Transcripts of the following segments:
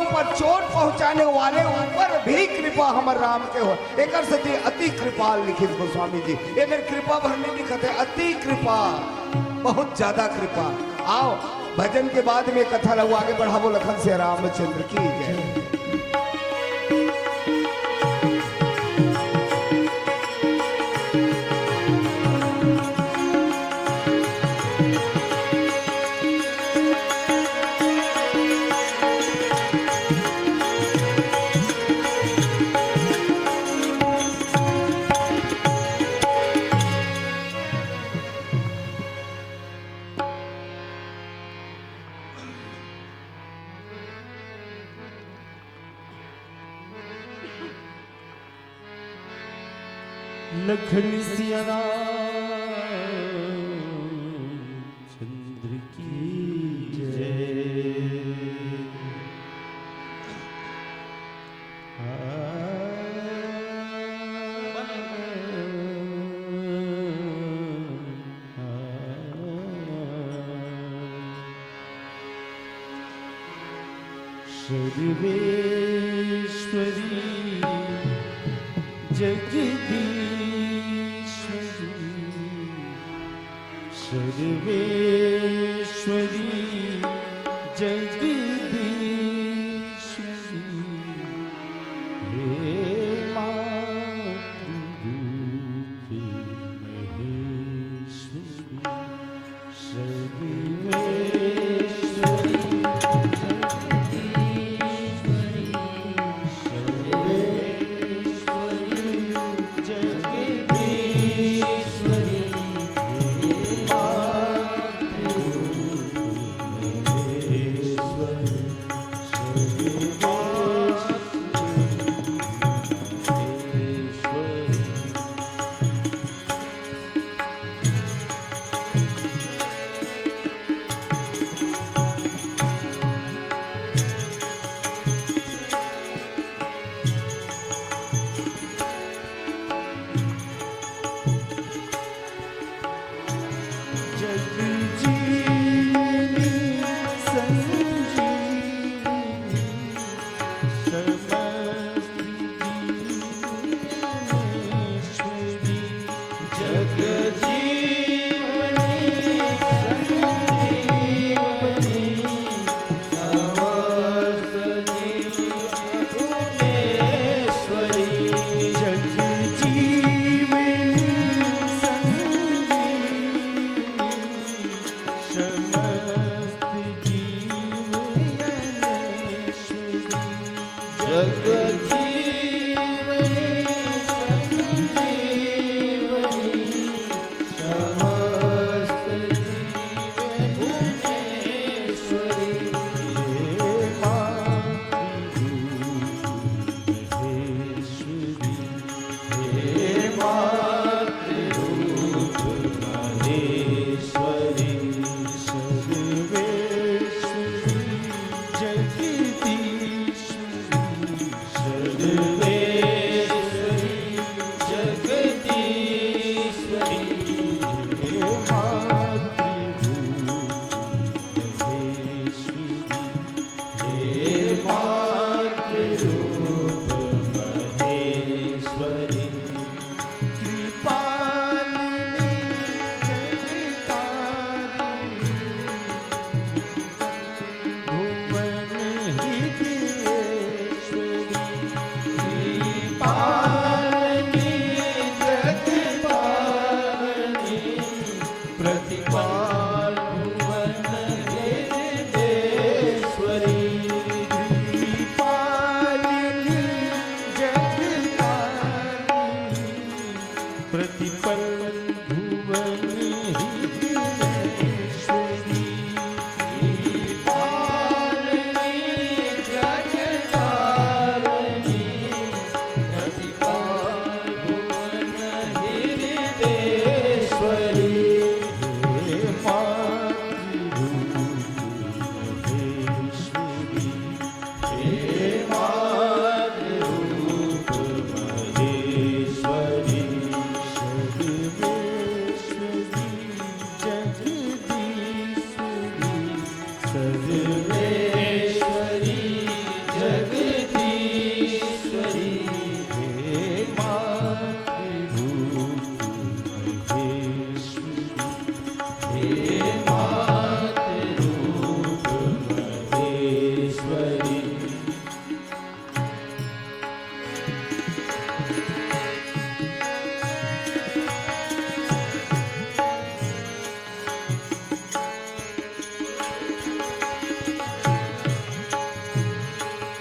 ऊपर चोट पहुंचाने वाले ऊपर भी कृपा हमर राम के हो। एकर से अति कृपाल लिखित गोस्वामी जी, एकर कृपा भरने लिखत है अति कृपा, बहुत ज्यादा कृपा। आओ भजन के बाद में कथा लगो आगे बढ़ावो। लखन से रामचंद्र की जय। लखन सिया चंद्र की जय। सर्वेश्वरी जगदीश्वरी, सर्वेश्वरी जगदीश्वरी, हे मातृरूपी महेश्वरी, सर्वेश्वरी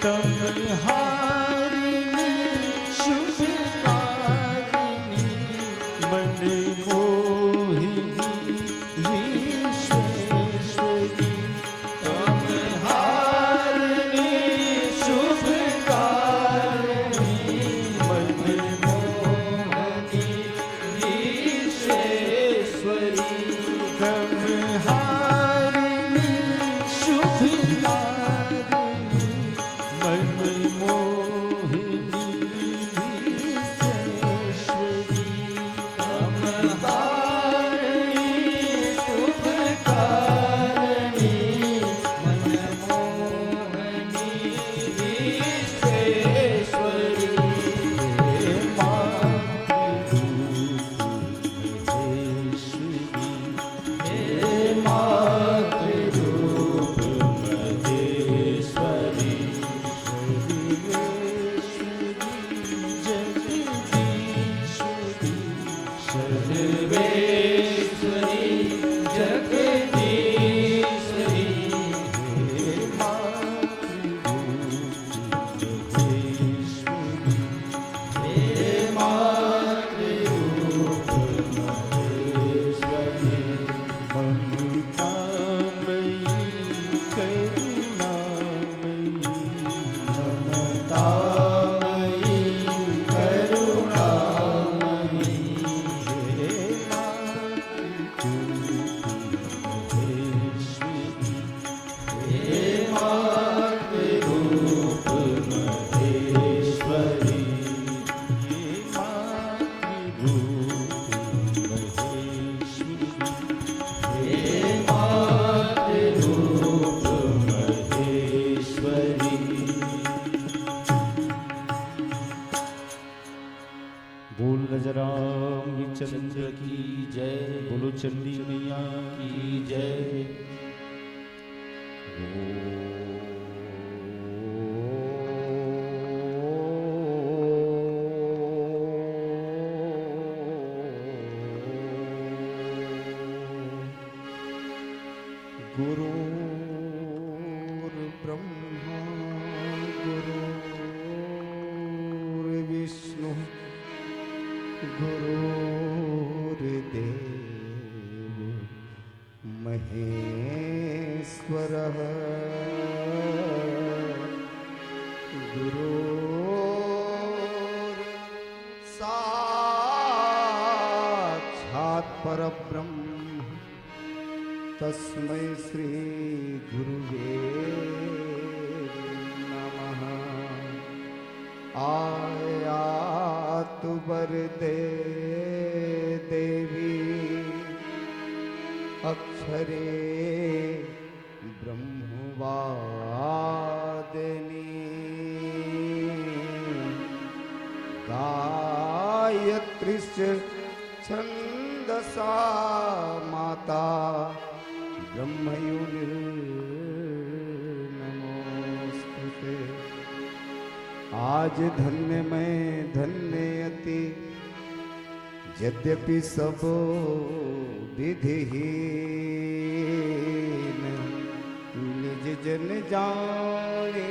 तमहारिणी शुभकारिणी मन मोहिनी विश्वेश्वरी तमहारिणी शुभकारिणी मन मोहिनी विश्वेश्वरी तमहारिणी शुभकारिणी मन मोहिनी विश्वेश्वरी तमहारिणी शुभकारिणी मन मोहिनी विश्वेश्वरी हे मातृरूप महेश्वरी सर्वेश्वरी जगदीश्वरी हे मातृरूप महेश्वरी ममतामयी करुणामयी ममतामयी करुणामयी हे मातृरूप महेश्वरी हे मातृरूप महेश्वरी बोल गजराम चंद्र की जय बोलो चंडी मैया की जय गुरुर्ब्रह्मा गुरुर्विष्णु गुरुर्देव महेश्वरः गुरुर्साक्षात् परब्रह्म तस्मै श्री गुरुवे नमः आयातु वरदे देवी अक्षरे ब्रह्मवादिनी गायत्रीश्च छन्दसा माता ब्रह्मयोनिर्नमोस्तुते आज धन्य मैं धन्य अति यद्यपि सब विधिहीन निज जन जाने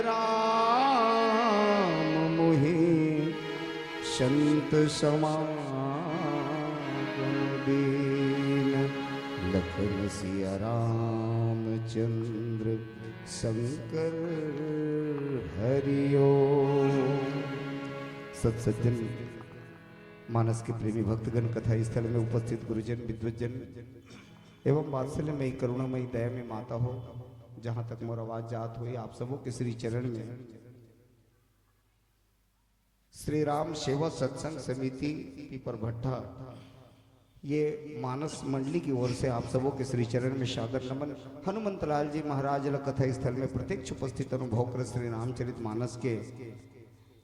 राम मोहि संत समागम दीन लखन सिया रामचंद्र शंकर हरिओ। सत्सज्जन मानस के प्रेमी भक्तगण कथा स्थल में उपस्थित गुरुजन विद्वजन एवं वात्सल्यमयी करुणामयी दयामयी माता हो, जहाँ तक मोर आवाज जात हुई आप सबों के श्री चरण में श्री राम सेवा सत्संग समिति पीपर भट्टा ये मानस मंडली की ओर से आप सबों के श्री चरण में सादर नमन। हनुमंतलाल जी महाराज कथा स्थल में प्रत्यक्ष उपस्थित अनुभव कर श्री रामचरित मानस के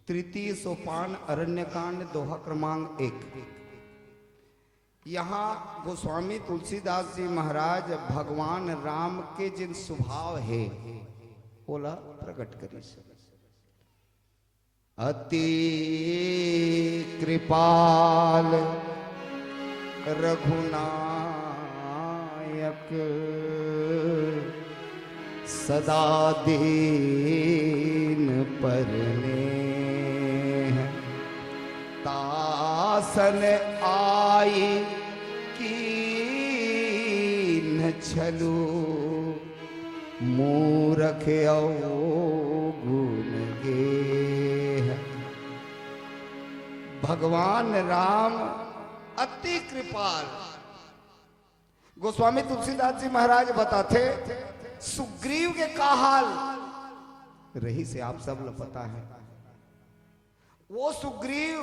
तृतीय सोपान अरण्यकांड दोहा क्रमांक 1। यहाँ गोस्वामी तुलसीदास जी महाराज भगवान राम के जिन स्वभाव है बोला प्रकट करी। अति कृपाल रघुनायक सदा दीन भरने हैं। तासन आई की न छलू मूरख गुण गे है। भगवान राम अति कृपाल। गोस्वामी तुलसीदास जी महाराज बताते सुग्रीव के का हाल रही से आप सब ल पता है। वो सुग्रीव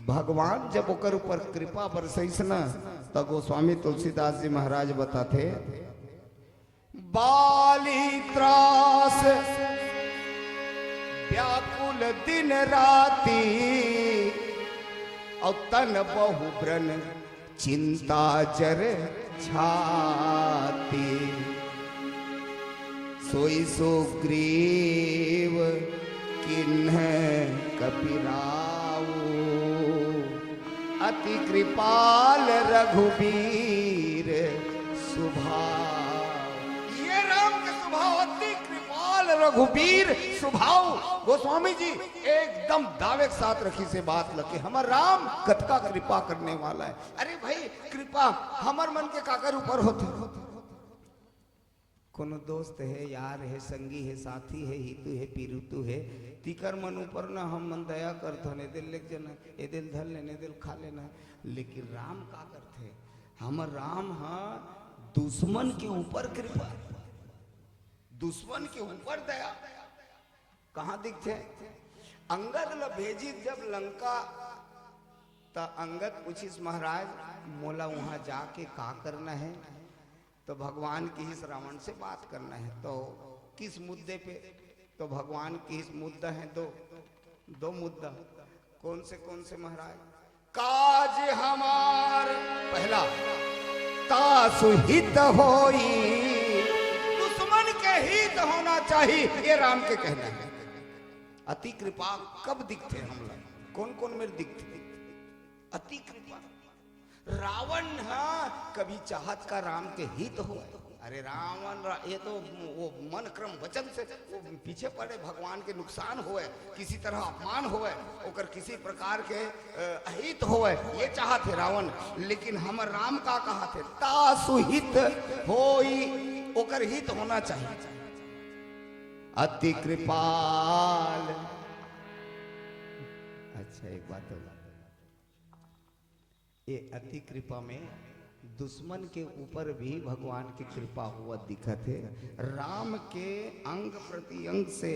भगवान जब ओकर ऊपर कृपा बरसैस न तो गोस्वामी तुलसीदास जी महाराज बताते बाली त्रास व्याकुल दिन राती और तन बहु ब्रन चिंता जर छाती। सोई सुग्रीव किन्ह कपिराऊ अति कृपाल रघुबीर स्वभाव। ये राम के स्वभाव अति कृपाल रघुबीर स्वभाव। गोस्वामी जी एकदम दावे के साथ रखी से बात लगे हमर राम कतका कृपा करने वाला है। अरे भाई कृपा हमर मन के काकर ऊपर होते कोनो दोस्त है यार है संगी है साथी है हितु है पीरुतु है तिकर मन ऊपर ना हम मन दया करते ने दिल लेक जना ए दिल धर लेने दिल खा लेना। लेकिन राम का करते हमर राम हाँ दुश्मन के ऊपर कृपा दुश्मन के ऊपर दया। कहाँ दिखते अंगद ल भेजी जब लंका त अंगद पूछिस महाराज मोला वहां जाके का करना है तो भगवान की इस रावण से बात करना है। तो किस मुद्दे पे तो भगवान की इस मुद्दा है दो मुद्दा कौन से महाराज काज हमार पहला तासु हित होई दुश्मन के हित होना चाहिए ये राम के कहना है। अति कृपा कब दिखते हम लोग कौन मेरे दिखते अति कृपा। रावण हाँ कभी चाहत का राम के हित हो। अरे रावण ये तो वो मन क्रम वचन से वो पीछे पड़े भगवान के नुकसान होए किसी तरह अपमान होए ओकर किसी प्रकार के अहित होए ये चाहते रावण। लेकिन हम राम का कहा थे तासु हित होई ओकर हित होना चाहिए। अति कृपाल। अच्छा एक बात होगा ये अति कृपा में दुश्मन के ऊपर भी भगवान की कृपा हुआ दिखत है। राम के अंग प्रति अंग से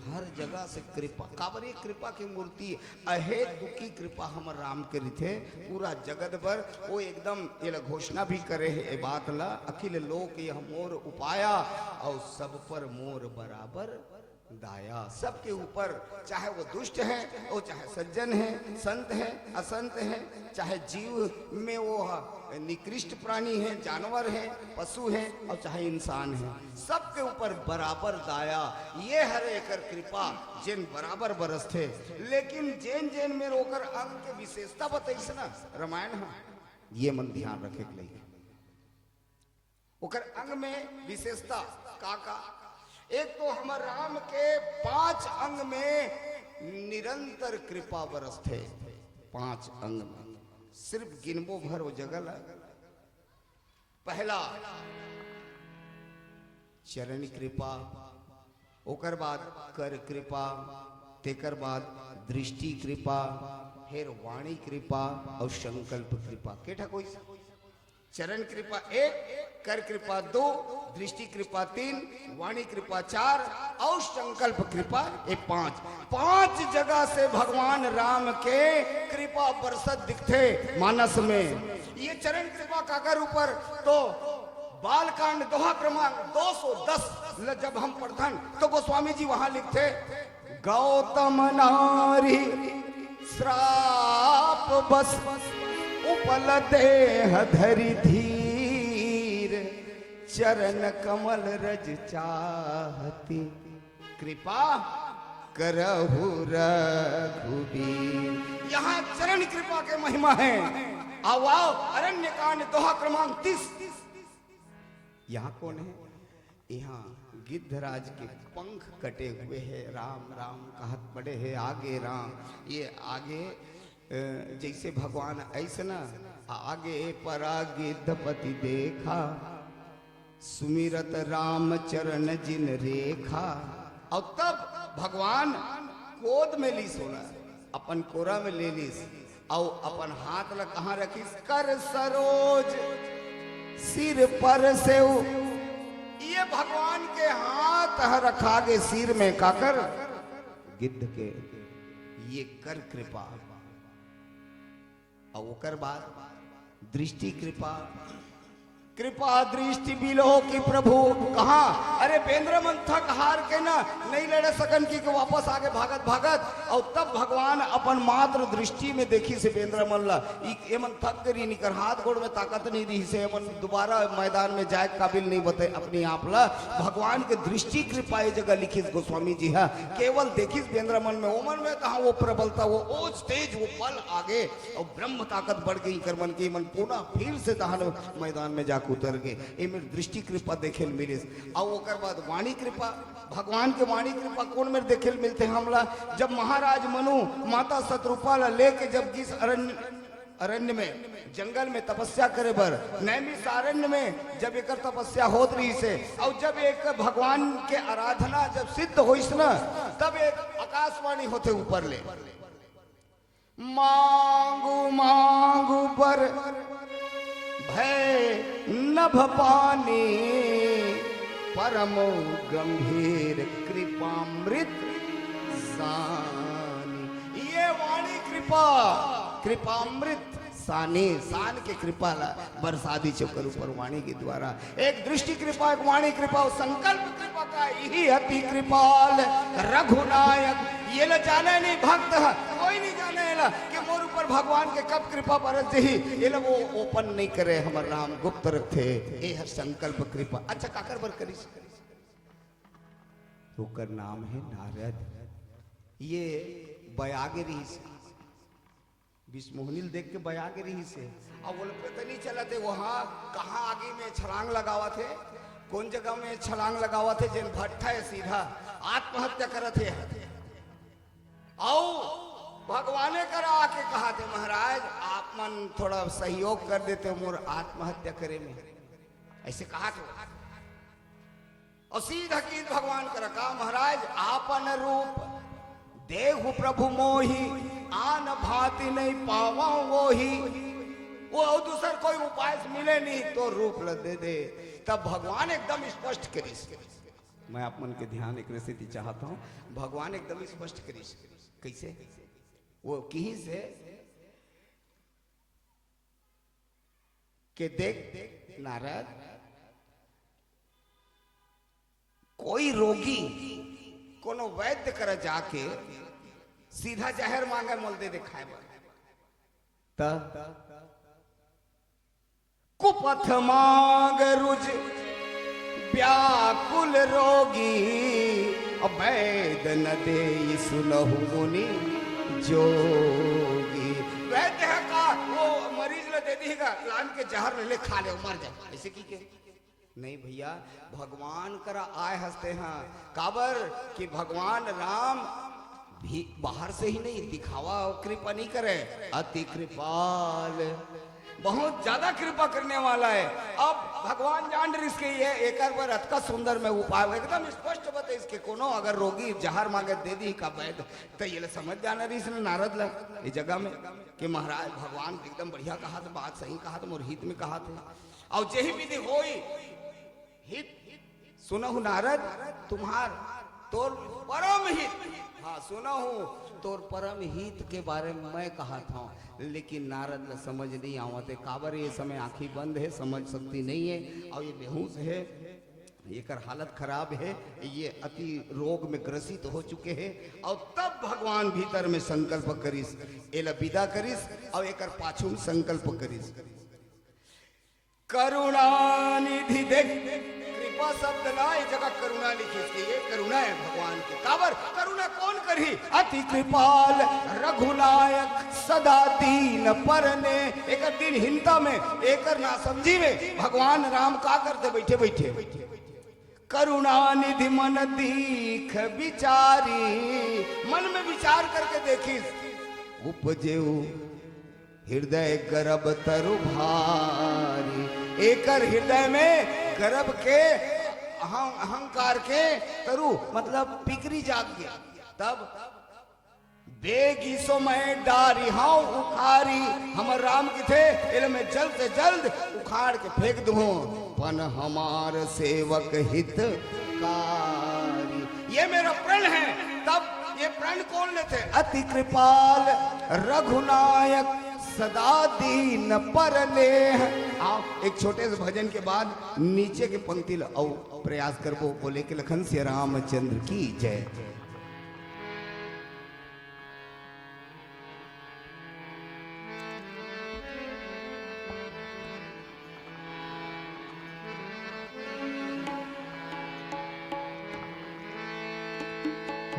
हर जगह से कृपा काबरी कृपा की मूर्ति अहे दुखी कृपा हम राम के रिथे पूरा जगत पर वो एकदम ये घोषणा भी करे है ये बात ला अखिल लोक यह मोर उपाया और सब पर मोर बराबर दाया। सबके ऊपर चाहे वो दुष्ट है वो चाहे सज्जन है संत है असंत है चाहे जीव में वो निकृष्ट प्राणी है जानवर है पशु है और चाहे इंसान है सबके ऊपर बराबर दाया। ये हर एक कृपा जेन बराबर बरस थे। लेकिन जेन में रोकर अंग के विशेषता बताइस ना रामायण है ये मन ध्यान रखे के लिए ओकर अंग में विशेषता का एक तो हमारे राम के 5 अंग में निरंतर कृपा बरस थे। 5 अंग में सिर्फ गिनबो भर वो जगह पहला चरण कृपा ओकर बाद कर कृपा तेकर बाद दृष्टि कृपा फिर वाणी कृपा और संकल्प कृपा केठा कोई चरण कृपा 1 कर कृपा 2 दृष्टि कृपा 3 वाणी कृपा 4 और संकल्प कृपा 5 जगह से भगवान राम के कृपा बरसत दिखते मानस में। ये चरण कृपा काकर ऊपर तो बालकांड दोहा क्रमांक 210 जब हम पढ़न तो गोस्वामी जी वहां लिखते गौतम नारी श्राप बस उपल देह धरि धीर चरण कमल रज चाहती कृपा करहु रघुबीर। यहाँ चरण कृपा के महिमा है। आओ अरण्य कांड दोहा क्रमांक 30। यहाँ कौन है यहाँ गिद्धराज के पंख कटे हुए हैं, राम राम कहत पड़े है आगे राम। ये आगे जैसे भगवान ऐसे ना आगे परा गिद्धपति देखा, सुमिरत राम चरण जिन रेखा। और तब भगवान गोद में ली सोना, अपन कोरा में ले लीस, और अपन हाथ ला कहाँ रखीस, कर सरोज सिर पर से। ये भगवान के हाथ रखा गे सिर में, काकर गिद्ध के ये कर कृपा। और ओकर बाद दृष्टि कृपा, कृपा दृष्टि बिलो की प्रभु कहा, अरे बेंद्र मन थक हार के ना नहीं लड़े सकन की के वापस आगे भागत भागत। और तब भगवान अपन मात्र दृष्टि में देखी से बेंद्र मन ला ये मन थक करी निकर, हाथ गोड़ में ताकत नहीं दी से मन दोबारा मैदान में जाए काबिल नहीं बते अपने आप ला। भगवान के दृष्टि कृपा ये जगह लिखिस गोस्वामी जी है, केवल देखिस बेंद्र मन में, ओमन में कहा वो प्रबलता, वो तेज, वो बल आगे और ब्रह्म ताकत बढ़ गई कर मन की, मन पुनः फिर से तहान मैदान में जाकर उतर गए। ये दृष्टि कृपा देखे मिले। और ओकर बाद वाणी कृपा, भगवान के वाणी कृपा कौन में देखे मिलते हमला, जब महाराज मनु माता शत्रुपा लेके जब जिस अरण्य में जंगल में तपस्या करे बर, नैमिषारण्य में जब एक तपस्या होत रही से, और जब एक भगवान के आराधना जब सिद्ध होइस ना, तब एक आकाशवाणी होते ऊपर ले, मांगू मांगू बर भय नभ पानी, परम गंभीर कृपामृत सानी। ये वाणी कृपा, कृपामृत सानी, सान के कृपा ला बरसादी चौकर ऊपर वाणी के द्वारा। एक दृष्टि कृपा, एक वाणी कृपा, और संकल्प कृपा का यही अति कृपाल रघुनायक। ये ल जाने नहीं भक्त है, कोई नहीं जाने ला कि मोर ऊपर भगवान के कब कृपा बरस ही, ये ल वो ओपन नहीं करे, हमर राम गुप्त रखे। ये है संकल्प कृपा। अच्छा काकर बर करिस, ओकर नाम है नारद। ये बयागिरी से विष्णुनिल देख के बयागिरी से, और वो लोग पता नहीं चला थे वहां कहाँ आगे में छलांग लगावा थे, कौन जगह में छलांग लगावा थे, जिन भट्टा है सीधा आत्महत्या करत है। आओ भगवाने करा आके कहा थे, महाराज आप मन थोड़ा सहयोग कर देते मोर आत्महत्या करे में, ऐसे कहा था। और सीधा की भगवान करा कहा, महाराज आपन रूप देहु प्रभु मोही, आन भांति नहीं पावा वो ही। वो दूसर कोई उपाय मिले नहीं तो रूप ल दे दे। तब भगवान एकदम स्पष्ट करिस, मैं आप मन के ध्यान एक स्थिति चाहता हूँ। भगवान एकदम स्पष्ट करिस, कैसे वो कहीं से के देख नारद, कोई रोगी कोनो वैद्य कर जाके सीधा जहर मांगे मोल दे दे खाए कुपथ मांग रुज व्याकुल रोगी, वैद्य न दे सुनहु मुनि जोगी। वैद्य का वो मरीज ले दे देगा, लान के जहर ले खा ले मर जाए, ऐसे की के नहीं भैया। भगवान करा आए हंसते हैं, काबर कि भगवान राम भी बाहर से ही नहीं दिखावा कृपा नहीं करे, अति कृपाल, बहुत ज्यादा कृपा करने वाला है। अब भगवान जान रही इसके ये एक बार अतका सुंदर में उपाय एकदम स्पष्ट बता इसके, कोनो अगर रोगी जहर मांगे दे दी का वैद्य, तो ये समझ जाना रही इसने नारद ला इस जगह में कि महाराज भगवान एकदम बढ़िया कहा था, बात सही कहा था, मोर हित में कहा था। और यही विधि होई हित सुनहु नारद तुम्हार तोर परम हित, हाँ सुनहु तोर परम हित के बारे में मैं कहा था, लेकिन नारद ने समझ नहीं आवते, काबर ये समय आंखी बंद है, समझ सकती नहीं है, और ये बेहोश है, ये कर हालत खराब है, ये अति रोग में ग्रसित हो चुके हैं। और तब भगवान भीतर में संकल्प करिस, एला विदा करिस, और एक पाछू में संकल्प करिस, करुणा निधि देख। कृपा शब्द ना इस जगह करुणा लिखी, इसके ये करुणा है भगवान की। काबर करुणा कौन करी, अति कृपाल रघुनायक सदा दीन परने। एक दिन हिंता में एक ना समझी में भगवान राम का करते बैठे बैठे करुणा निधि मन दीख विचारी, मन में विचार करके देखिस, उपजेऊ हृदय गर्भ तरु भारी, एकर हृदय में गर्भ के अहंकार के तरु मतलब पिकरी जाग गया। तब बेगी सो मैं डारी हाँ उखारी, हमर राम की थे इल में जल्द से जल्द उखाड़ के फेंक दूं, पन हमार सेवक हित कारी, ये मेरा प्रण है। तब ये प्रण कौन लेते? अति कृपाल रघुनायक सदा दीन पर ले। आप एक छोटे से भजन के बाद नीचे के पंक्ति और प्रयास करबो, बोले कि लखन से रामचंद्र की जय।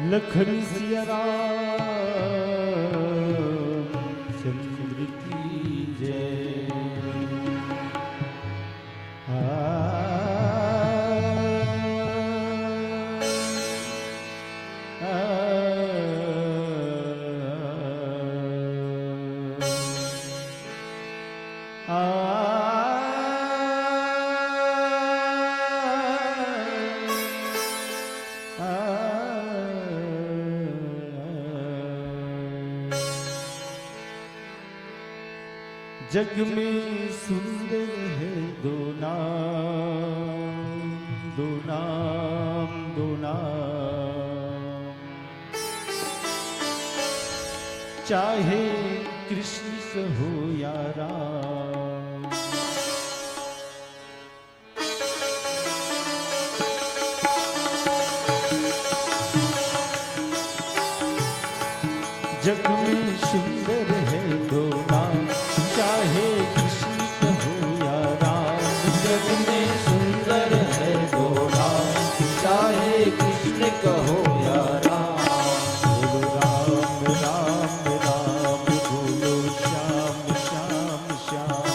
लखन सिया रामचंद्र की जय। जग में सुंदर है दो नाम, दो नाम, दो नाम, चाहे कृष्ण कहो या राम। जग में सुंदर है दो नाम, चाहे कृष्ण कहो या राम। जग में सुंदर है दो नाम, चाहे कृष्ण कहो या राम। बोलो राम राम राम, बोलो श्याम श्याम श्याम।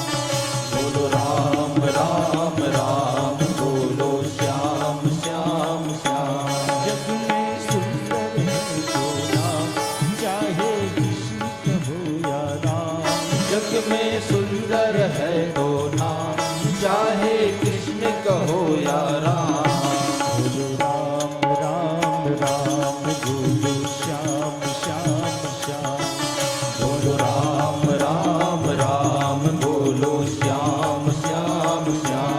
बोलो राम राम राम, बोलो श्याम श्याम श्याम। जग में सुंदर है दो नाम, चाहे कृष्ण कहो या राम। जग में सुंदर है दो नाम, चाहे कृष्ण कहो या राम। बोलो राम राम राम, बोलो श्याम श्याम श्याम। बोलो राम राम राम, बोलो श्याम श्याम श्याम।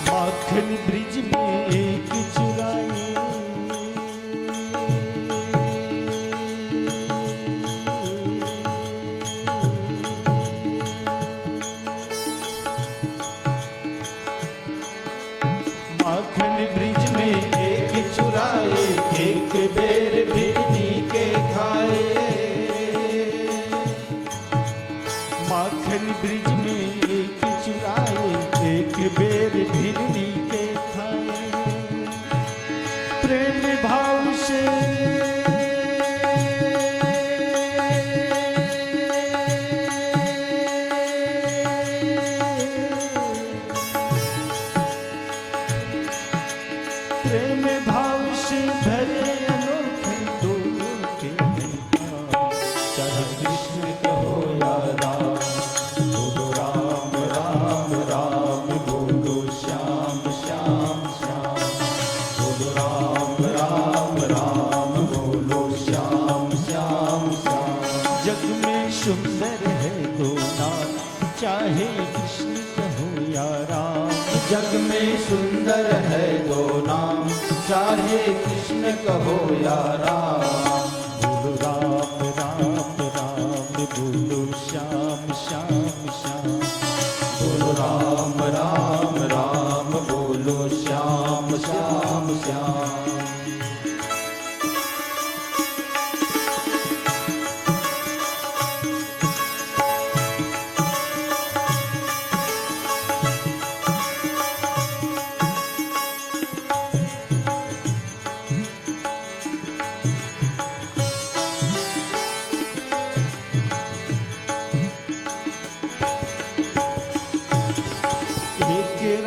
माखन ब्रिज में एक चुराई, माखन ब्रिज में एक चुराए, एक बेर भिड़नी के खाए। माखन ब्रिज में एक चुराए, एक बेर भिड़नी के खाए। प्रेम भाव से प्रेम भाव से भरे अनोखे दोनों के नाम। चाहे कृष्ण कहो या राम। बोलो राम राम राम, बोलो श्याम श्याम श्याम। बोलो राम राम राम, बोलो श्याम श्याम श्याम। जग में सुंदर है दो नाम, चाहे कृष्ण कहो या राम। जग में सुंदर है दो नाम, चाहे कृष्ण कहो या राम। बोलो राम राम राम, बोलो श्याम श्याम श्याम। बोलो राम राम राम, बोलो श्याम श्याम श्याम।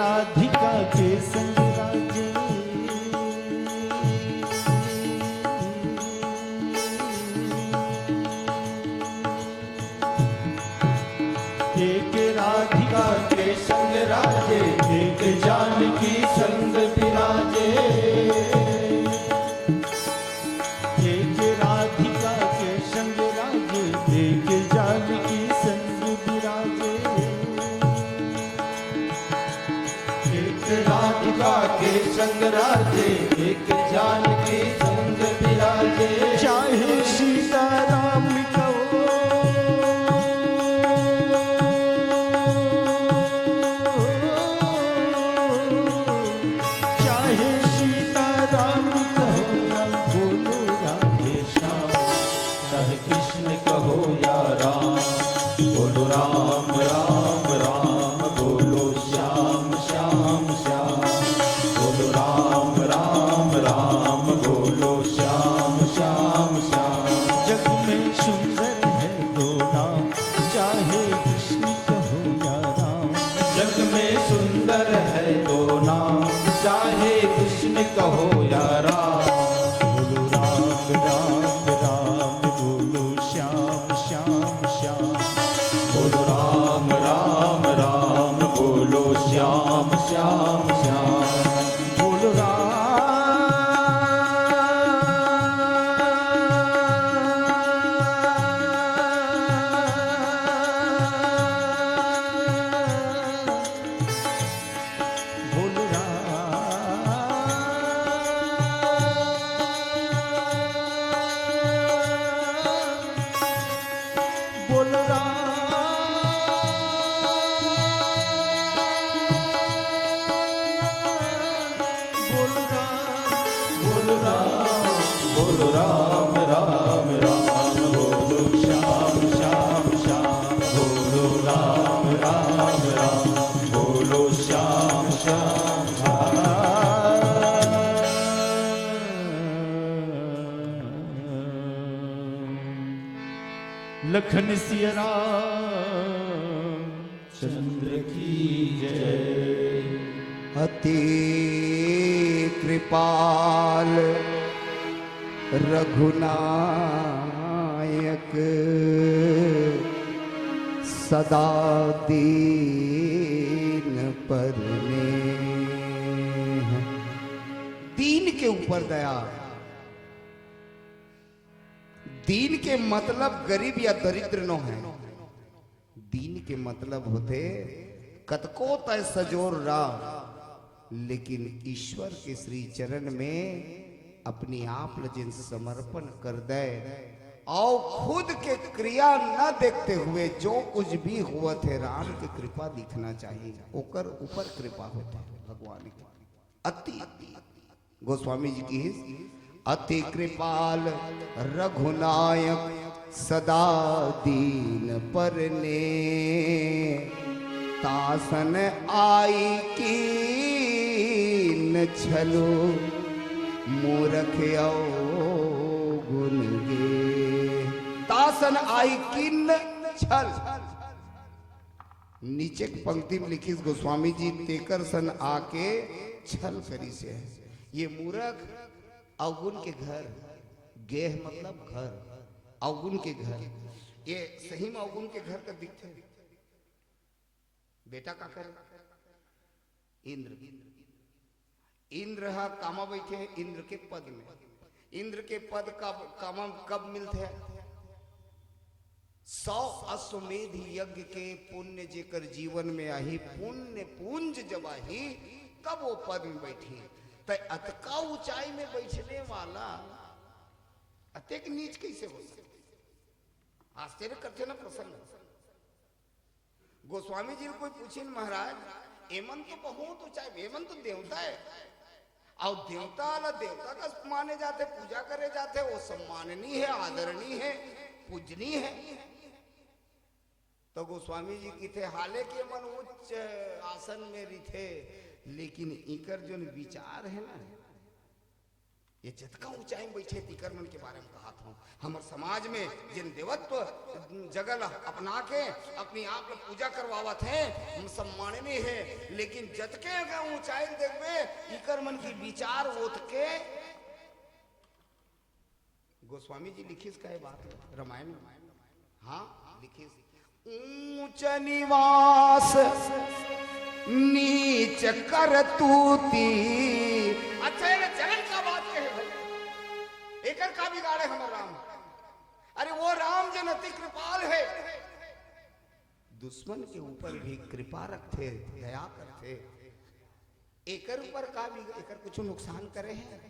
राधिका के संग राजे। एक राधिका के संग राजे, एक जानकी संग विराजे। एक राधिका के संग राजे, एक जानकी संग विराजे। एक राधिका के संग राजे, एक जानकी संग विराजे। चाहे सीताराम कहो, चाहे सीताराम कहो या बोलो राधे श्याम, चाहे कृष्ण कहो या राम, बोलो राम राम राम, बोलो श्याम श्याम श्याम, बोलो राम राम राम, बोलो श्याम श्याम श्याम। जग में सुंदर है दो नाम, चाहे कृष्ण कहो या राम। जग में सुंदर है दो नाम, चाहे कृष्ण कहो या राम। बोलो राम राम राम, बोलो श्याम श्याम श्याम, बोलो राम राम राम, बोलो श्याम श्याम श्याम, बोलो बोलो बोलो बोलो राम राम राम, बोलो श्याम श्याम श्याम, बोलो राम राम राम, बोलो श्याम श्याम श्याम। लखन सिया राम चंद्र की जय। अति कृपाल रघुनायक, सदा दीन पर नेह। दीन के ऊपर दया। दीन के मतलब गरीब या दरिद्र न है। दीन के मतलब होते कतको तय सजोर राम, लेकिन ईश्वर के श्री चरण में अपनी आप जिन समर्पण कर दे और खुद के क्रिया न देखते हुए जो कुछ भी हुआ थे राम की कृपा दिखना चाहिए, ओकर ऊपर कृपा होता है भगवान की। अति गोस्वामी जी की अति कृपाल रघुनायक, सदा दीन पर ने। तासन आई की न छलो, मूरख गुण गे। तासन आई किन्न छल। नीचे की पंक्ति में लिखी गोस्वामी जी, तेकर सन आके छल करी से है। ये मूरख अवगुण के घर, गेह मतलब घर, अवगुण के घर। ये सही में अवगुण के घर का दिखते बेटा का कर इंद्र। इंद्र हा कामा बैठे इंद्र के पद में। इंद्र के पद कामा कब मिलते हैं? 100 अश्वमेध यज्ञ के पुण्य जेकर जीवन में आही, पुण्य पूंज जब आही, कब वो पद में बैठी। तो अतका ऊंचाई में बैठने वाला अतेक नीच कैसे हो सकते? आश्चर्य करते ना प्रसन्न। गोस्वामी जी कोई पूछे महाराज, एमन तो बहुत ऊंचाई, एमन तो देवता है और देवता वाला देवता का माने जाते, पूजा करे जाते, वो सम्माननीय है, आदरणीय है, पूजनीय है। तो गोस्वामी जी की थे हाले के मन उच्च आसन में थे, लेकिन इकर जो विचार है ना, ये जतका ऊंचाई में बैठे तिकर मन के बारे में कहा था। हमारे समाज में जिन देवत्व जगल अपना के अपनी आप में पूजा करवावत है, हम सम्माननीय है, लेकिन जतके अगर ऊंचाई देखबे इकर मन की विचार ओत के गोस्वामी जी लिखिस का बात है रामायण में। हाँ लिखिस, ऊंच निवास नीच कर तूती। अच्छा ये जलन का बात कहे भाई, एकर का बिगाड़े हमार राम? अरे वो राम जन अति कृपाल है, दुश्मन के ऊपर भी कृपा रखते, दया करते। एकर ऊपर का भी एकर कुछ नुकसान करे है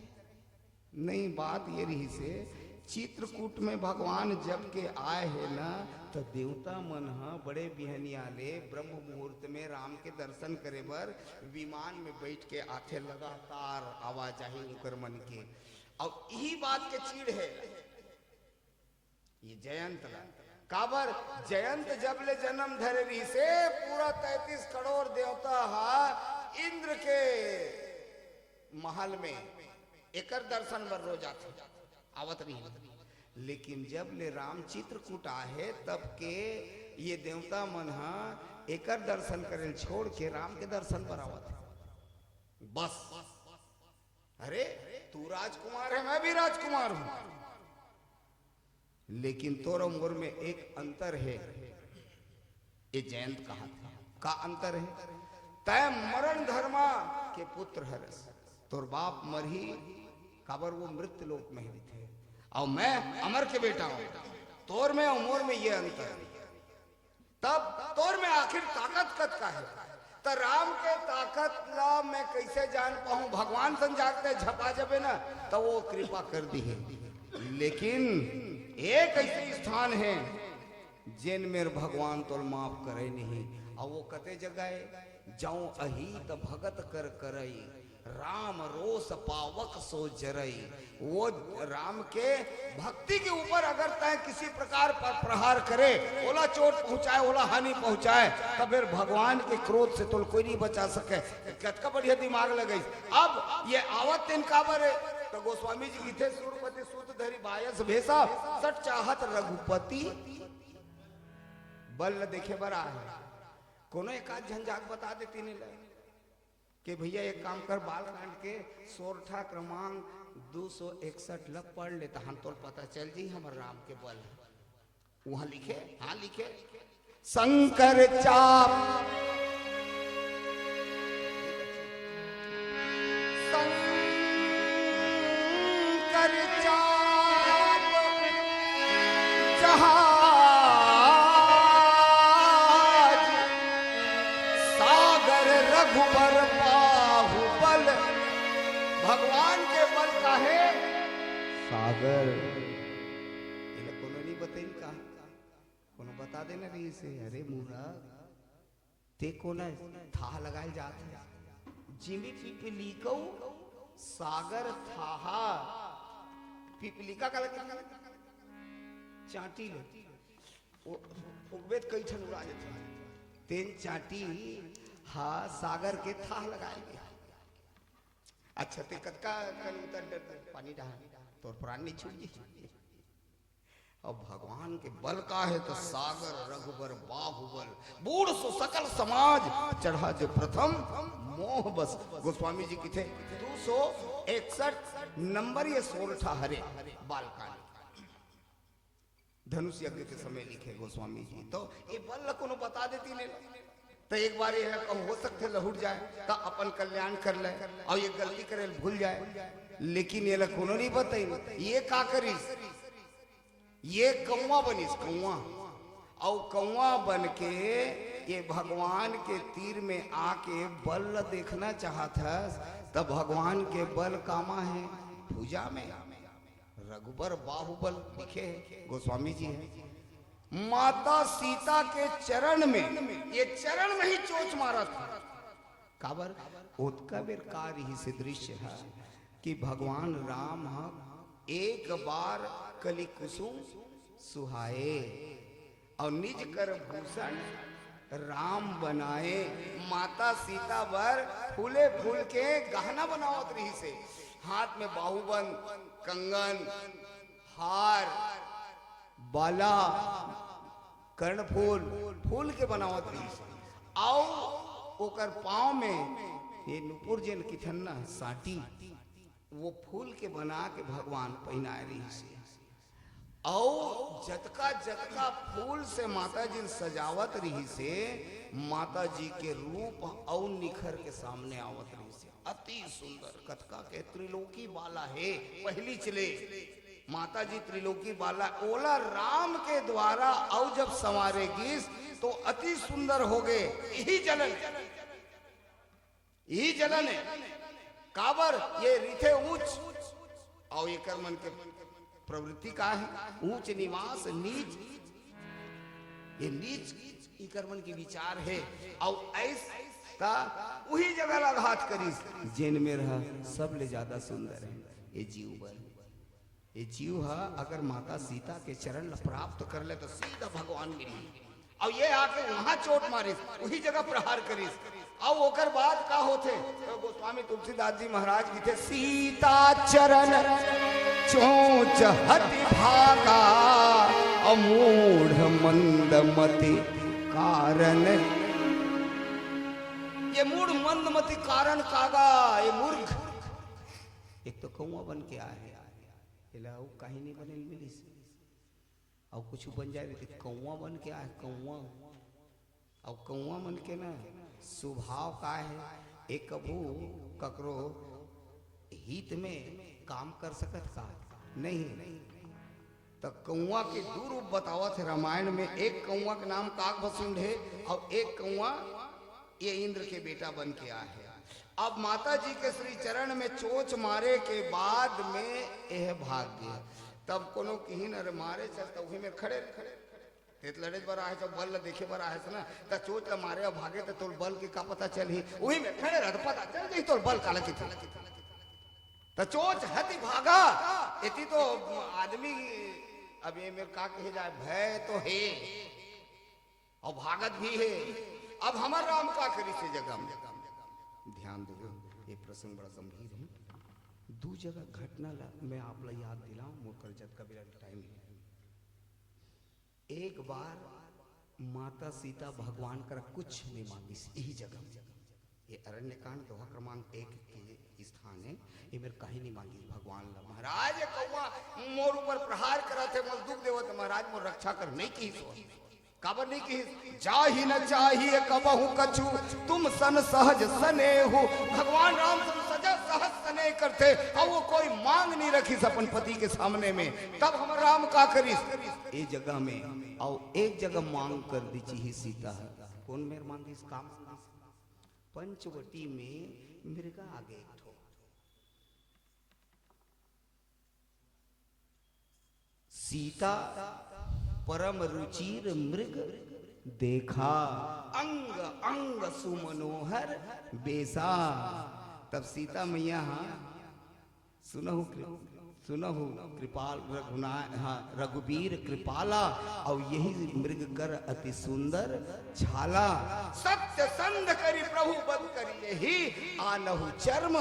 नहीं। बात ये रही से चित्रकूट में भगवान जब के आए है ना, तो देवता मन बड़े बिहनिया ले ब्रह्म मुहूर्त में राम के दर्शन करे बर विमान में बैठ के आते, लगातार आवाज आई उनकर मन के। और यही बात के चीड़ है ये जयंत काबर। जयंत जब ले जन्म धरे रही से पूरा 33 करोड़ देवता इंद्र के महल में एकर दर्शन बर रोज आते आवत रही। लेकिन जब ले राम चित्रकूट आहे तब के ये देवता मन एकर दर्शन करे छोड़ के राम के दर्शन पर आवत। बस अरे तू राजकुमार है, मैं भी राजकुमार हूं, लेकिन तोर उम्र में एक अंतर है। ये जयंत कहा था का अंतर है? तय मरण धर्मा के पुत्र हरस, तोर बाप मरही काबर वो मृत्यु लोक में ही थे, और मैं अमर के बेटा हूं। तोर में उम्र में ये अंतर है, तब तोर में आखिर ताकत कत का है? तो राम के ताकत ला मैं कैसे जान पाऊं? भगवान संजागते झपा जबे ना तो वो कृपा कर दी है। लेकिन एक ऐसे स्थान है जिन मेरे भगवान तो माफ करे नहीं, और वो कते जगह जाऊं अही तो भगत कर करई, राम रोस पावक सो जरई। वो राम के भक्ति के ऊपर अगर तय किसी प्रकार पर प्रहार करे, ओला चोट पहुंचाए, ओला हानि पहुंचाए, तो फिर भगवान के क्रोध से तो कोई नहीं बचा सके। कतका बढ़िया दिमाग लगे। अब ये आवत तीन काबर है तो गोस्वामी जी की थे सूरपति सूत धरी बायस भेसा, सट चाहत रघुपति बल देखे बरा है। कोनो एक आध झंझाक बता देती नहीं लगे कि भैया एक काम कर, बाल कांड के सोरठा क्रमांक 261 लग पढ़ लेता, हम तो पता चल जी हमारे राम के बल। वहां लिखे, हाँ लिखे, शंकर चाप शंकर चाप जहाज सागर रघुबर बाहुबल। भगवान के बल का है सागर। ये कोनो नहीं बताई का, कोनो बता देना रही से। अरे मुरा ते कोना था लगाए जात है जिमी पिपलीको सागर थाहा। पिपलिका का लगा चाटी ले उगवेद कई ठन उड़ा जाते तेन चाटी हा सागर के थाह लगाएंगे। अच्छा ते कतका कल उतर पानी डहा तो प्राण नहीं छूट जी। अब भगवान के बल का है तो सागर रघुबर बाहुबल, बूढ़ सो सकल समाज चढ़ा जो प्रथम मोह बस। गोस्वामी जी की थे 261 नंबर ये सोरठा हरे बालकांड धनुष यज्ञ के समय लिखे गोस्वामी जी। तो ये बल को बता देती नहीं तो एक बार ये हो सकते लहुट जाए तो अपन कल्याण कर ले, और ये गलती करे भूल जाए। लेकिन ये कोनो नहीं बताई ये का करीस, ये कौवा बनिस कौवा, और कौवा बन के ये भगवान के तीर में आके बल देखना चाहता तब भगवान के बल कामा है पूजा में। रघुबर बाहुबल लिखे गोस्वामी जी है। माता सीता के चरण में, ये चरण में ही चोच मारा था काबर। उत्का बेर कार्य ही से दृश्य है कि भगवान राम एक बार कली कुसुम सुहाए और निज कर भूषण राम बनाए। माता सीता बर फूले फूल के गहना बनावत रही से। हाथ में बाहुबंद, कंगन, हार, बाला, कर्णफूल, फूल के बनावत रही आओ ओकर पाँव में ये नुपुर जेन किथन्ना साटी वो फूल के बना के भगवान पहनाए रही से और जतका जतका फूल से माता जी सजावत रही से माता जी के रूप और निखर के सामने आवत रही से अति सुंदर कथका के त्रिलोकी बाला है पहली चले माता जी त्रिलोकी बाला ओला राम के द्वारा और जब संवारेगी तो अति सुंदर हो गए यही जलन है काबर ये रिथे ऊंच और ये कर्मन के प्रवृत्ति का है ऊंच निवास नीच ये नीच ई कर्मन की विचार है और ऐसा वही जगह लगात करी जिन में रहा सब ले ज्यादा सुंदर है ये जीव बन ये जीव है अगर माता सीता के चरण प्राप्त कर ले तो सीधा भगवान मिली और ये आके वहां चोट मारी वही जगह प्रहार करी और ओकर बाद का होते तो गोस्वामी तुलसीदास जी महाराज की थे सीता चरण चोंच हति भागा अमूढ़ मंदमति कारण ये मूढ़ मंदमति कारण कागा ये मूर्ख एक तो कौआ बन के आए हिलाऊ कहीं नहीं बने मिली और कुछ बन जाए कौआ बन के आए कौआ और कौआ बन के ना स्वभाव का है एक कबू ककरो हित में काम कर सकत का नहीं तो कौआ के दो रूप बतावत है रामायण में एक कौआ के नाम काकभसूंड है और एक कौआ ये इंद्र के बेटा बन के आया है अब माता जी के श्री चरण में चोच मारे के बाद में यह भाग गया तब कोनो कहीं न मारे चलता वही में खड़े खड़े लड़े बर आए जब बल देखे बर आए ना तो चोट ल मारे और भागे तो तोर बल की का पता चल ही वही में खड़े रह पता चल गई तोर बल काला की तो चोच हति भागा इति तो आदमी अब ये मेरे का कहे जाए भय तो है और भागत भी है अब हमार राम का करी से जगह में ध्यान दो ये प्रसंग बड़ा गंभीर है दो जगह घटना मैं आप ला याद दिलाऊं मोकर जब का मेरा टाइम है एक बार माता सीता भगवान कर कुछ नहीं मांगी यही जगह ये अरण्यकांड दोहा क्रमांक 1 के स्थान है ये मेरे कहीं नहीं मांगी भगवान ला महाराज कौआ मोर ऊपर प्रहार करते मोर दुख देवत महाराज मोर रक्षा कर नहीं की काबर नहीं की जाही न चाहिए कबहू कछु तुम सन सहज सने हो भगवान राम सजा सहज सने करते और वो कोई मांग नहीं रखी अपन पति के सामने में तब हम राम का करी एक जगह में और एक जगह मांग कर दीची ही सीता कौन मेरे मांगी इस काम पंचवटी में मृगा आगे सीता परम रुचिर मृग देखा अंग अंग सुमनोहर बेसा तब सीता मैया सुनहु कृपाल रघुबीर कृपाला और यही मृग कर अति सुंदर छाला सत्य संध करी प्रभु बद करी यही आनहु चर्म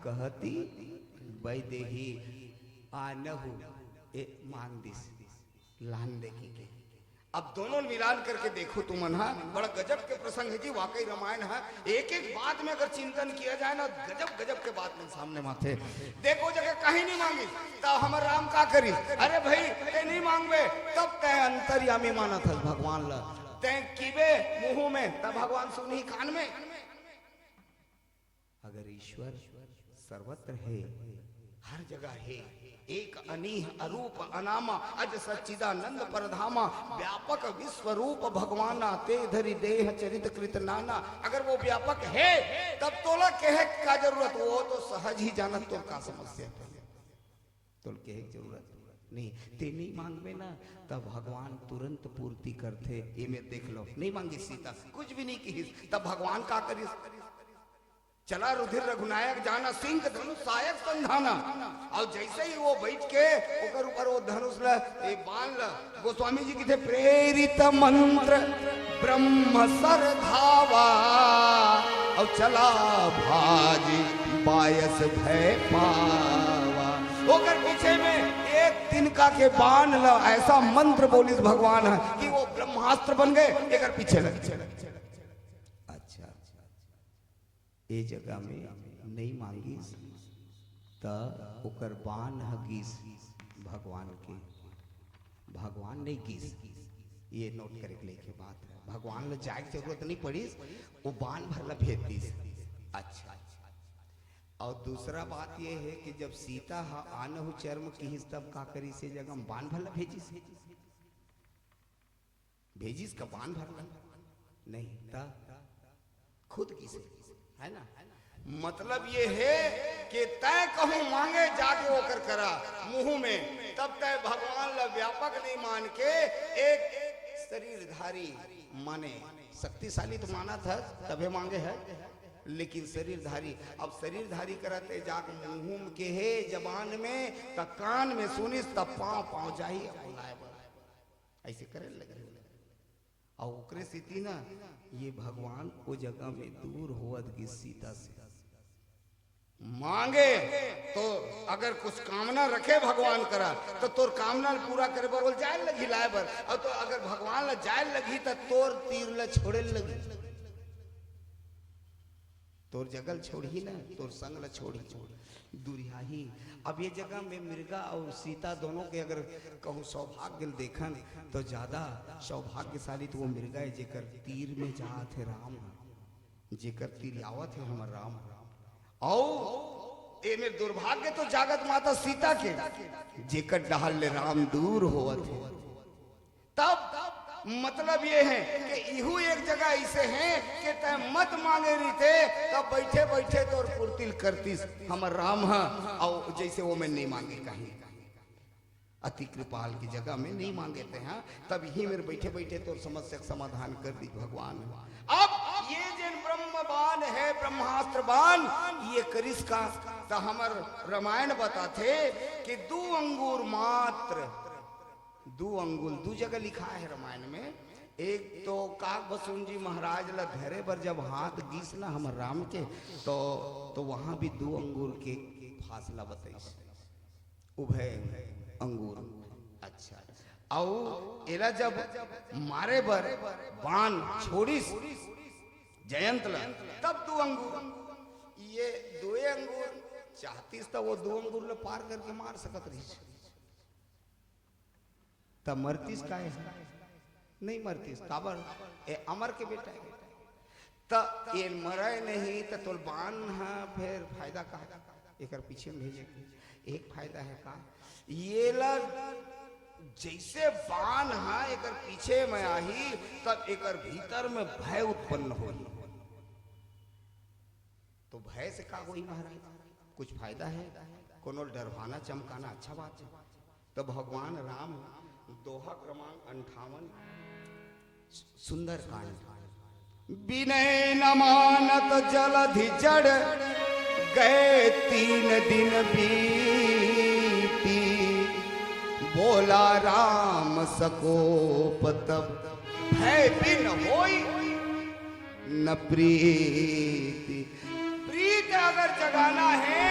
कहती वैदेही आनहु ए मांग दिस लान देखी के अब दोनों मिलान करके देखो तुम बड़ा गजब के प्रसंग है जी वाकई रामायण है एक एक बात में अगर चिंतन किया जाए ना गजब गजब के बात में सामने माथे देखो जगह कहीं नहीं मांगी तब हमारे राम का करी अरे भाई ते नहीं मांगबे तब तय अंतर्यामी माना था भगवान ला तय कीबे मुंह में तब भगवान सुनी कान में अगर ईश्वर सर्वत्र है हर जगह है एक अनीह अरूप अनामा अज सच्चिदानंद परधामा व्यापक विश्व रूप भगवाना ते धरि देह चरित कृत नाना अगर वो व्यापक है तब तोला कहे का जरूरत वो तो सहज ही जानत तो का समस्या तो कहे जरूरत नहीं ते नहीं मांगबे ना तब भगवान तुरंत पूर्ति करते ये में देख लो नहीं मांगी सीता कुछ भी नहीं की तब भगवान का करी चला रुधिर रघुनायक जाना सिंह धनुष सायक संधाना और जैसे ही वो बैठ के ऊपर वो धनुष बांध गोस्वामी जी की थे प्रेरित मंत्र ब्रह्म सर धावा और चला भाजी बायस भय पावा। ओकर पीछे में एक तिनका के बाण ल ऐसा मंत्र बोलिस भगवान है कि वो ब्रह्मास्त्र बन गए, एकर पीछे लग। अच्छा ए जगह में नहीं मांगिस त ओकर बाण हगिस भगवान के, भगवान नहीं गिस। ये नोट करे के लेके बात है, भगवान ल जाए के जरूरत नहीं पड़ीस, वो बाण भर ला भेज दिस। अच्छा और दूसरा बात ये है कि जब सीता आनहु चर्म की तब का करी से जगह बाण भर ला भेजिस, भेजिस का बाण भर ला नहीं था, खुद किसे है ना। मतलब ये है कि तय कहूं मांगे जाके होकर करा मुंह में, तब तय भगवान ला व्यापक नहीं मान के एक शरीरधारी माने, शक्तिशाली तो माना था तबे मांगे है, लेकिन शरीरधारी। अब शरीरधारी करते जाके मुंह के है जबान में त कान में सुनिस तब पाँव पाँव जाही ऐसे करे लगे। और ओकरे स्थिति ना ये भगवान वो जगह में दूर होवत की सीता से मांगे तो अगर कुछ कामना रखे भगवान करा तो तोर कामना पूरा करे बर बोल जाए लगी लाए बर, और तो अगर भगवान ला जाए लगी तो तोर तीर ला छोड़े लगी, तोर जगल छोड़ी ना, तोर संग ला छोड़ी दूरिया ही। अब ये जगह में मृगा और सीता दोनों के अगर कहूँ सौभाग्य देखन तो ज्यादा सौभाग्यशाली तो वो मृगा है जेकर तीर में जात है राम, जेकर तीर आवत है हमार राम। और एमे दुर्भाग्य तो जागत माता सीता के जेकर डहल ले राम दूर होवत है। तब मतलब ये है कि इहू एक जगह ऐसे हैं कि तय मत मांगे रीते तब बैठे बैठे तो पूर्तिल करतीस हमर राम है, और जैसे वो मैं नहीं मांगे कहीं अति कृपाल की जगह में नहीं मांगे थे हैं, तब ही मेरे बैठे बैठे तो समस्या का समाधान कर दी भगवान। अब ये जिन ब्रह्म बाण है ब्रह्मास्त्र बाण ये करिस का तो हमर रामायण बताते कि 2 अंगूर मात्र, 2 अंगुल 2 जगह लिखा है रामायण में। एक तो काक बसुन जी महाराज ला धरे पर जब हाथ गीस ना हमर राम के तो वहां भी 2 अंगूर के फासला बताइस, उभय अंगूर। अच्छा और एला जब मारे बर बाण छोड़िस जयंत ला तब 2 अंगूर, ये 2 अंगूर चाहतीस तो वो 2 अंगूर ला पार करके मार सकत रही, तब मरतीस का है नहीं मरतीस काबर ए अमर के बेटा है त ये मरे नहीं तो तोल बाण है फिर फायदा का एक पीछे में भेजे एक फायदा है का ये लग जैसे बाण है एक पीछे में आही तब एक भीतर में भय उत्पन्न हो, तो भय से का होई महाराज कुछ फायदा है, कोनो डरवाना चमकाना अच्छा बात है। तो भगवान राम दोहा क्रमांक 58 सुंदर कांड। विनय न मानत जलधि जड़ गए 3 दिन बीती, बोला राम सकोप तब भय बिन होई न प्रीति। प्रीत अगर जगाना है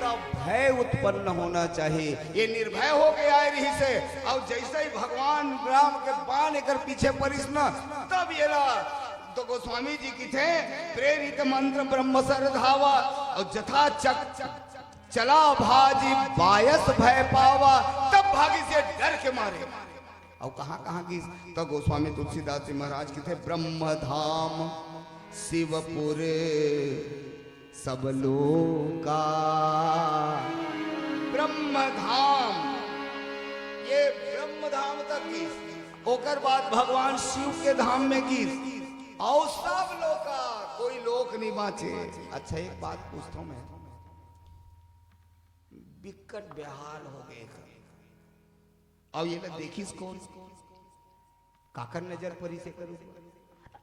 तब भय उत्पन्न होना चाहिए, ये निर्भय हो गया है रही से। और जैसे ही भगवान राम के बाण कर पीछे परिस न तब ये ला तो गोस्वामी जी की थे प्रेरित मंत्र ब्रह्म सर धावा और जथा चक चला भाजी बायस भय पावा, तब भागी से डर के मारे। और कहाँ कहाँ की तो गोस्वामी तुलसीदास जी महाराज की थे ब्रह्म धाम शिवपुर सब लोका। ब्रह्म धाम ये ब्रह्म धाम तक की, ओकर बाद भगवान शिव के धाम में की और सब लोका, कोई लोक नहीं बाँचे। अच्छा एक बात पूछता हूं मैं, विकट बेहाल हो गए और ये देखिस कौन काकर नजर परी से करूं।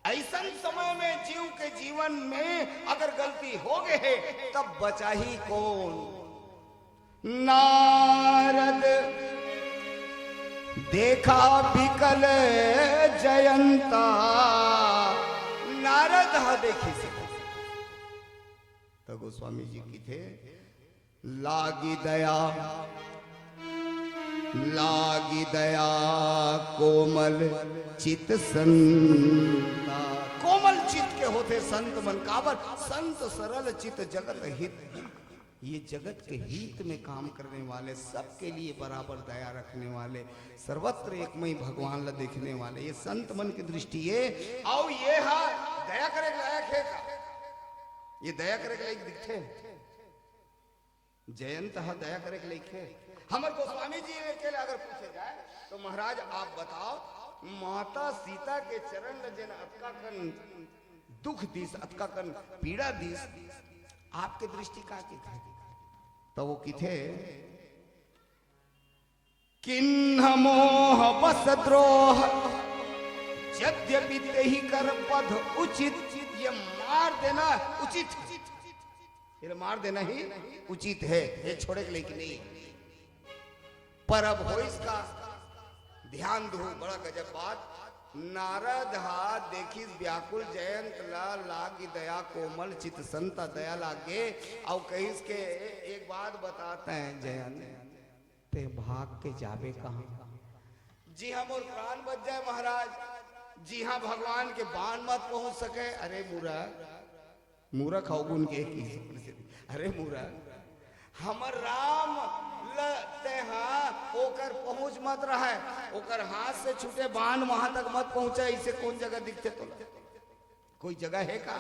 ऐसा समय में जीव के जीवन में अगर गलती हो गए है तब बचा ही कौन। नारद देखा विकल जयंता, नारद हा देखी से तो तो गोस्वामी जी की थे लागी दया कोमल चित संता। कोमल चित के होते संत मन काबर, संत सरल चित जगत हित। ये जगत के हित में काम करने वाले, सबके लिए बराबर दया रखने वाले, सर्वत्र एकमय भगवान ला देखने वाले, ये संत मन की दृष्टि है। आओ ये हा दया करे के लायक है का? ये दया करे के लायक दिखते जयंत हा दया करे के लायक है। हमारे गोस्वामी जी के अगर पूछे जाए तो महाराज आप बताओ, माता सीता के चरण ल जेन अतका कन दुख दिस, अतका कन पीड़ा दिस, आपके दृष्टि का की थे? तो वो की थे किन्ह मोह बस द्रोह यद्यपि ही कर पद उचित। ये मार देना उचित, ये मार देना ही उचित है, ये छोड़े के लेकिन नहीं। पर अब हो इसका ध्यान दो, बड़ा गजब बात। नारद हा देखी व्याकुल जयंत ला लागी दया कोमल चित संता। दया लागे और कहीं के एक बात बताते हैं जयंत, ते भाग के जावे कहाँ? जी हाँ मोर प्राण बच जाए महाराज, जी हाँ भगवान के बाण मत पहुंच सके। अरे मूर्ख खाओगुन के अरे मूर्ख, हमर राम लते हाँ ओकर पहुंच मत रहा है, ओकर हाथ से छूटे बाण वहां तक मत पहुंचा। इसे कौन जगह दिखते? तो कोई जगह है का?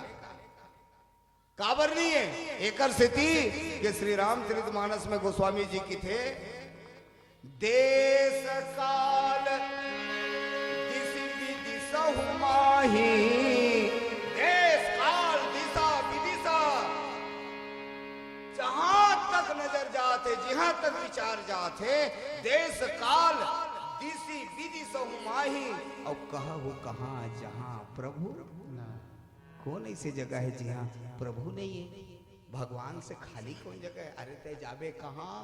काबर नहीं है। एकर स्थिति के श्री रामचरितमानस में गोस्वामी जी की थे देश काल दिशि विदिशा हुमाही। देश काल दिशा विदिशा, जहां तक नजर जाते, जहां तक विचार जाते, देश काल दिशि विदिशा हुमाही। और कहा हो कहाँ जहां प्रभु ना, कौन ऐसी जगह है जहां प्रभु नहीं है? भगवान से खाली कौन जगह है? अरे ते जाबे कहाँ?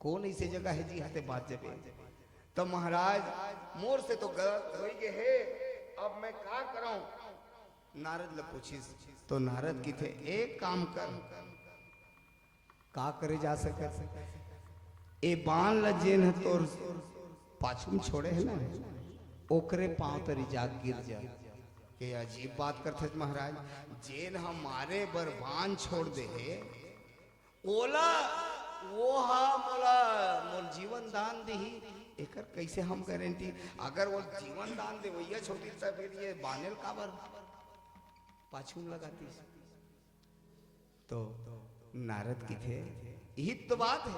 कौन ऐसी जगह है जी हाथे बात जबे? तो महाराज मोर से तो गलत हो गए है, अब मैं क्या करूं? नारद ले पूछिस तो नारद की थे एक काम कर, का करे जा सके? ए बाण ल जेन है तोर पाछुम छोड़े है ना, ओकरे पांव तरी जाग गिर जा। के अजीब बात करते महाराज, जेन हमारे बर बाण छोड़ दे है, ओला वो हा मोला मोल जीवन दान दही। एकर कैसे हम गारंटी? अगर वो जीवन दान दे वही छोटी सा, फिर ये बानेल काबर पाछुम लगाती? तो नारद की थे यही तो बात है।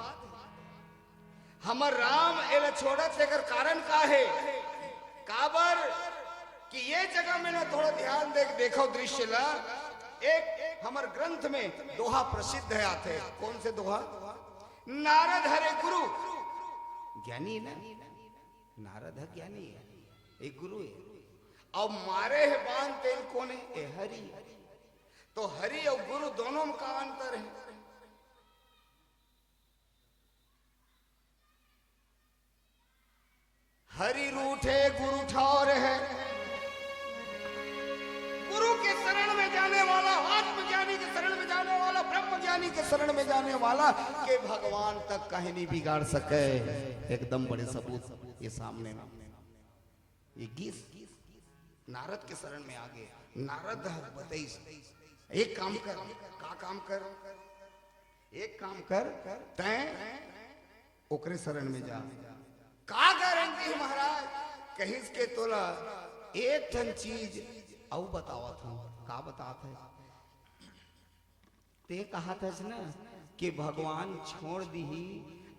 हमर राम एला छोड़त लेकर कारण का है? काबर कि ये जगह में ना थोड़ा ध्यान देखो दृश्य ला। एक हमर ग्रंथ में दोहा प्रसिद्ध है आते। कौन से दोहा? नारद हरे गुरु, ज्ञानी है ना, नारद है ज्ञानी है, एक गुरु है। और मारे है बाण तेल कौन है? ए हरि। तो हरि और गुरु दोनों में का अंतर है? हरि रूठे गुरु ठौर है। गुरु के शरण में जाने वाला, आत्मज्ञानी के शरण में जाने वाला, ब्रह्म ज्ञानी के शरण में जाने वाला के भगवान तक कहीं नहीं बिगाड़ सके। एकदम बड़े सबूत ये सामने में। ये गीस नारद के शरण में आ गए। नारद बताइस एक काम कर, का काम कर? एक काम कर, तैं ओकरे शरण में जा। का गारंटी महाराज? कहीं के तोला एक ठन चीज औ बतावत हूं। का बतावत है? ते कहा था ना कि भगवान छोड़ दी,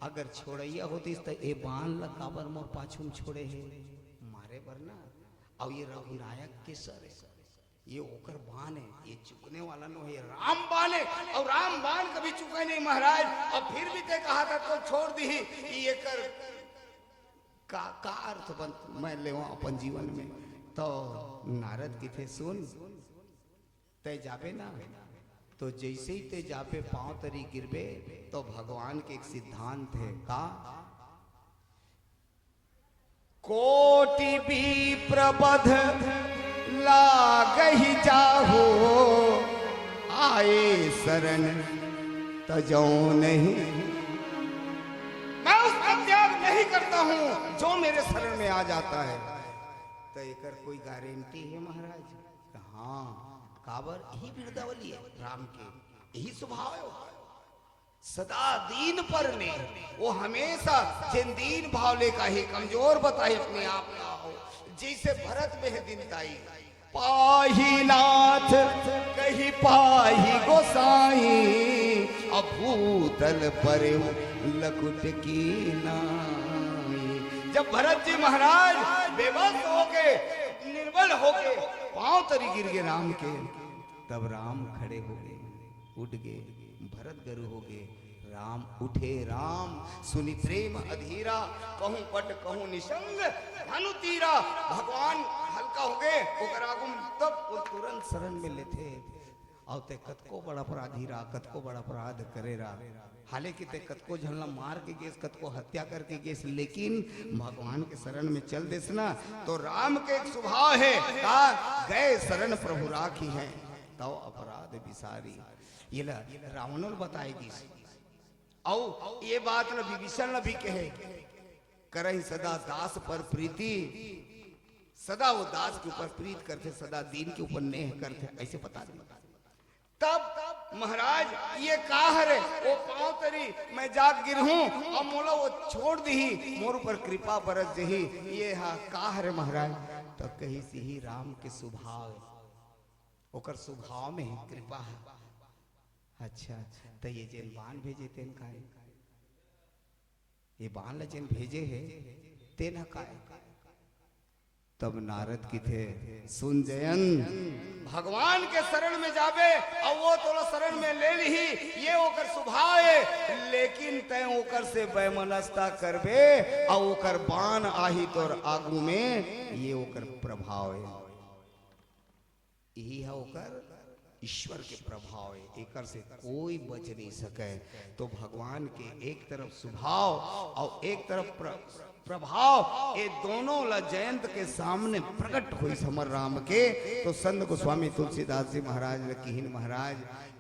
अगर छोड़ैया होती तो ए बाण ला काबर मोर पाछुम छोड़े है? मारे बर ना। और ये रघुनायक के सर है, ये ओकर बाण है, ये चुकने वाला नो है। राम बाण है और राम बाण कभी चुके नहीं महाराज। और फिर भी ते कहा था तो छोड़ दी, ये कर का अर्थ बन मैं ले अपन जीवन में। तो नारद की थे सुन, ते जाबे ना, तो जैसे ही ते जाबे पांव तरी गिरबे, तो भगवान के एक सिद्धांत है का कोटि भी प्रबध लागहि जाहो आए शरण तजो नहीं। मैं उसका त्याग नहीं करता हूं जो मेरे शरण में आ जाता है। तो एकर कोई गारंटी है महाराज? हाँ, काबर यही बिरदावली है राम के, यही स्वभाव है। सदा दीन पर ने वो हमेशा जिन दीन भाव ले का ही कमजोर बताए अपने आप का, जैसे भरत में है दीनताई। पाही नाथ कही पाही गोसाई, अभूतल पर लकुट की नाई। जब भरत जी महाराज बेबस होके निर्बल होके पांव तरी गिर गए राम के, तब राम खड़े हो गए, उठ गए, भरत गरु हो गए। राम उठे, राम सुनि प्रेम अधीरा, कहूं पट कहूं निशंग भानु तीरा। भगवान हल्का हो गए ओकर आगुम, तब वो तुरंत शरण में लेते। और ते कतको बड़ा अपराधी रा, कतको बड़ा अपराध करे रा, हालांकि ते कतको झलना मार के गेस, कतको हत्या करके गेस, लेकिन भगवान के शरण में चल देस ना। तो राम के एक स्वभाव है, का गए शरण प्रभु राखी है तो अपराध विसारी। ये रावण बताएगी। और ये बात न विभीषण न भी कहे, करही सदा दास पर प्रीति, सदा वो दास के ऊपर प्रीत करते, सदा दीन के ऊपर नेह करते, ऐसे बता दे। तब महाराज ये कहा रे वो पांव तरी मैं जाग गिर हूं और मोला वो छोड़ दी, मोर ऊपर कृपा बरस जही। ये हा कहा रे महाराज? तो कही से ही राम के स्वभाव, ओकर स्वभाव में ही कृपा है। अच्छा, तो ये जेन बाण भेजे तेन का, ये बाण ला जेन भेजे है तेन का। तब नारद की थे, सुन जयन, भगवान के शरण में जाबे और वो तोला शरण में ले ली, ये ओकर स्वभाव है। लेकिन तय ओकर से बैमनस्ता करबे और ओकर बाण आही तोर आगू में, ये ओकर प्रभाव है। यही है ओकर ईश्वर के प्रभाव है, एकर से कोई बच नहीं सके। तो भगवान के एक तरफ स्वभाव और एक तरफ प्रभाव, ये दोनों ला जयंत के सामने प्रकट हुई समर राम के। तो संत गोस्वामी तुलसीदास जी महाराज ने किहिन, महाराज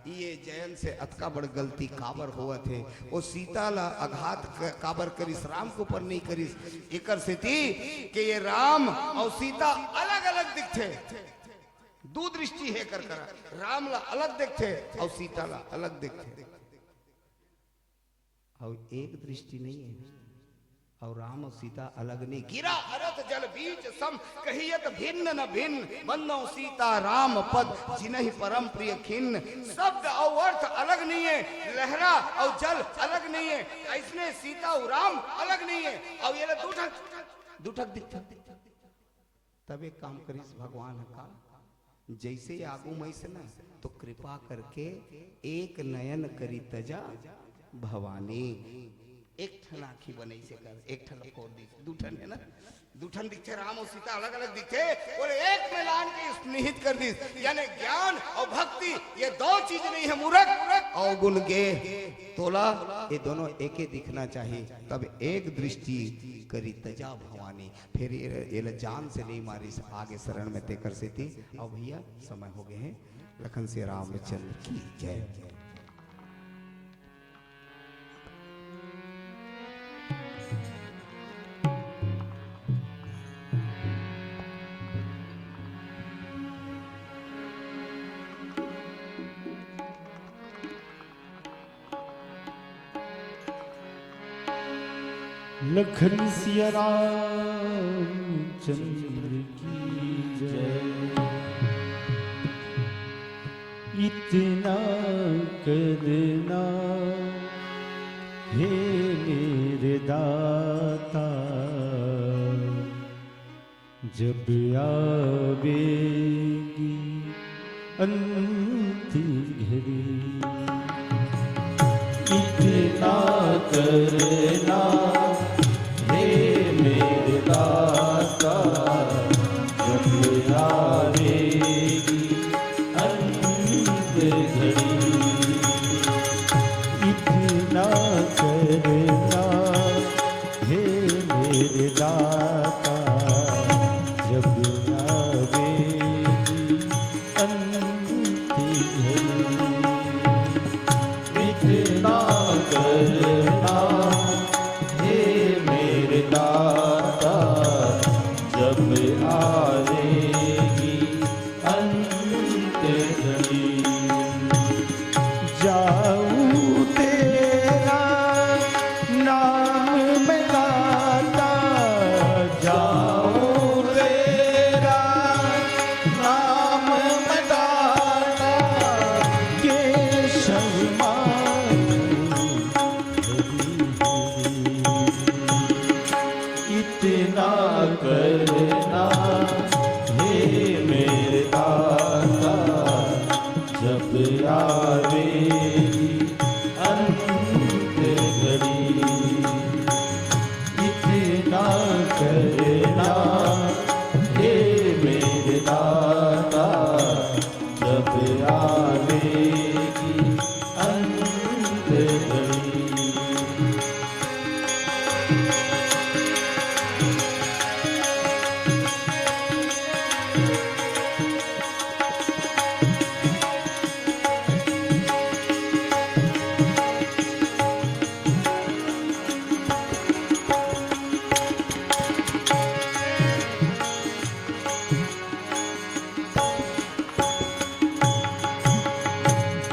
ये जयंत से अतका बड़ गलती काबर हुआ थे, वो सीता ला आघात काबर करिस, राम के ऊपर नहीं करिस। एकर से थी कि ये राम और सीता अलग अलग दिखते, दो दृष्टि है कर राम ला अलग देखते और सीता ला अलग देखते, और एक दृष्टि नहीं है। और राम और सीता अलग नहीं। गिरा अरथ जल बीच सम, कहियत भिन्न न भिन्न, बंदो सीता राम पद जिन्हि परम प्रिय खिन्न। शब्द और अर्थ अलग नहीं है, लहरा और जल अलग नहीं है, ऐसने सीता और राम अलग नहीं है। और ये दुठक दिखता। तब एक काम करिस भगवान का, जैसे आगू में से ना, तो कृपा करके एक नयन करी तजा भवानी। एक ठन आखी बनई से कर, एक ठन खोल दी, दूठन है ना, दूठन दिखते राम और सीता अलग अलग दिखते, और एक में लान के स्नेहित कर दी। यानी ज्ञान और भक्ति ये दो चीज नहीं है, मूर्ख और गुण गे तोला, ये दोनों एक ही दिखना चाहिए। तब एक दृष्टि करी तजा भवानी, फिर ये जान से नहीं मारी, आगे शरण में तेकर से थी। और भैया समय हो गए हैं, लखन से रामचंद्र की जय। लखन सिया राम चंद्र की जय। इतना करना हे मेरे दाता, जब आवेगी अंतिम घड़ी। इतना करना दाता, जब आवेगी अंत घड़ी। इतना करना हे मेरे दाता, जब आवेगी अंत घड़ी। दाता जब आवेगी अंत घड़ी।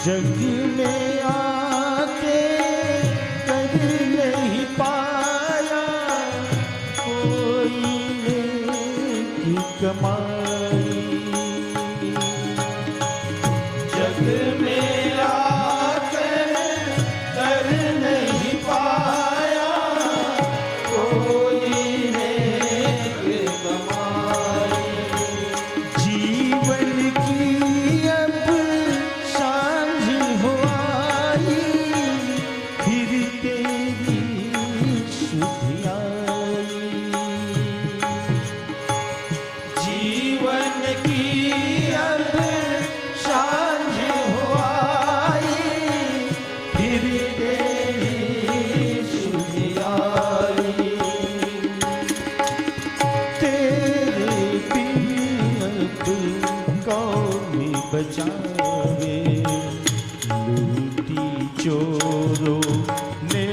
जग में आके कर नहीं पाया कोई नेकी कमाई। जग में आके कर नहीं पाया कोई नेकी कमाई। जीवन की अब सांझ हो आई फिर तेरी शुद्धि आई। जीवन की अब सांझ हो आई फिर तेरी शुद्धि आई। तेरे बिन अब कौन बचावे लूटी चोरों ने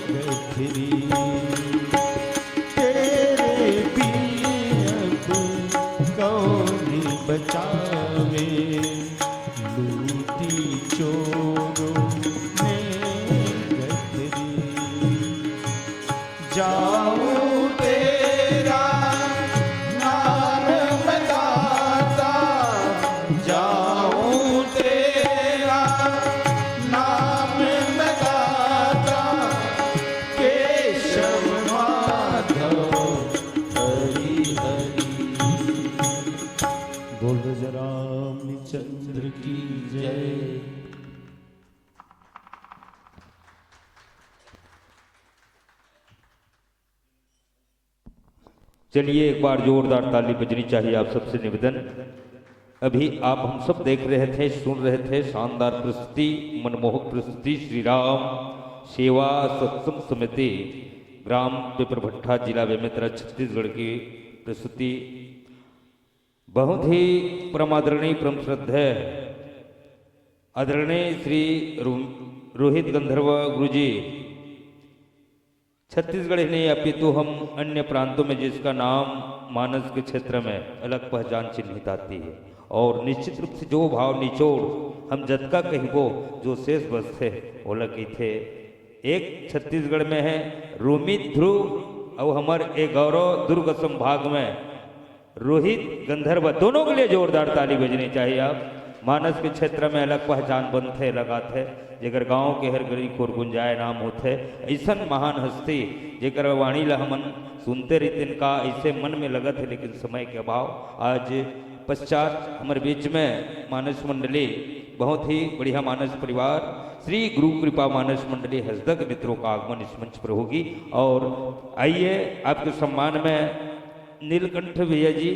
गठरी। तेरे बिन अब कौन बचावे लूटी चोरों ने गठरी। जाऊं तेरा नाम बताता जाऊं तेरा नाम बताता केशव माधव हरि हरि। बोल रामचंद्र की जय। चलिए एक बार जोरदार ताली बजनी चाहिए आप सबसे निवेदन। अभी आप हम सब देख रहे थे, सुन रहे थे शानदार प्रस्तुति, मनमोहक प्रस्तुति श्री राम सेवा सत्संग समिति ग्राम पिपरभट्टा जिला बेमेतरा छत्तीसगढ़ की प्रस्तुति। बहुत ही परमादरणीय परम श्रद्धेय आदरणीय श्री रोहित गंधर्व गुरुजी छत्तीसगढ़ ही नहीं अपितु हम अन्य प्रांतों में जिसका नाम मानस के क्षेत्र में अलग पहचान चिन्हित आती है। और निश्चित रूप से जो भाव निचोड़ हम जतका कहिबो जो शेष बस थे वो लगी थे। एक छत्तीसगढ़ में है रोमित ध्रुव और हमार एक गौरव दुर्ग संभाग में रोहित गंधर्व, दोनों के लिए जोरदार ताली बजनी चाहिए आप। मानस के क्षेत्र में अलग पहचान बन थे लगा थे जेकर गांव के हर गली खोर गुंजाए नाम होते। ऐसा महान हस्ती जेकर वाणी ला हमन सुनते रहते इनका ऐसे मन में लगत है, लेकिन समय के अभाव आज पश्चात हमारे बीच में मानस मंडली बहुत ही बढ़िया मानस परिवार श्री गुरु कृपा मानस मंडली हसदक मित्रों का आगमन इस मंच पर होगी। और आइए आपके सम्मान में नीलकंठ भैया जी